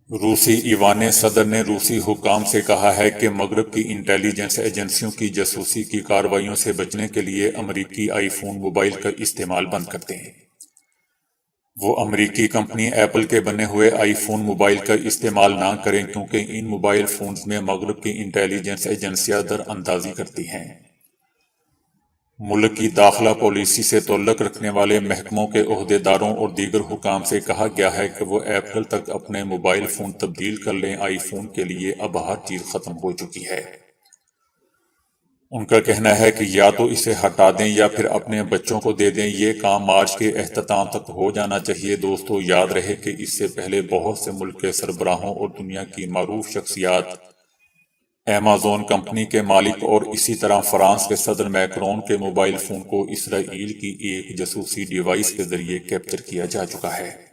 रूसी ईवान सदर ने रूसी हुक्काम से कहा है कि मगरब की इंटेलिजेंस एजेंसियों की जासूसी की कार्रवाइयों से बचने के लिए अमरीकी आईफोन मोबाइल का इस्तेमाल बंद कर दें। वो अमरीकी कंपनी एप्पल के बने हुए आईफोन मोबाइल का इस्तेमाल ना करें क्योंकि इन मोबाइल फोन्स में मगरब की इंटेलिजेंस एजेंसियां दरअंदाजी करती हैं। मुल्क की दाखिला पॉलिसी से ताल्लुक रखने वाले महकमों के ओहदेदारों और दीगर हुकाम से कहा गया है कि वो अप्रैल तक अपने मोबाइल फोन तब्दील कर लें। आईफोन के लिए अब हर चीज खत्म हो चुकी है। उनका कहना है कि या तो इसे हटा दें या फिर अपने बच्चों को दे दें। ये काम मार्च के अख्ताम तक हो जाना चाहिए। दोस्तों, याद रहे कि इससे पहले बहुत से मुल्क के सरबराहों और दुनिया की मारूफ शख्सियात अमेज़न कंपनी के मालिक और इसी तरह फ्रांस के सदर मैक्रोन के मोबाइल फोन को इसराइल की एक जासूसी डिवाइस के जरिए कैप्चर किया जा चुका है।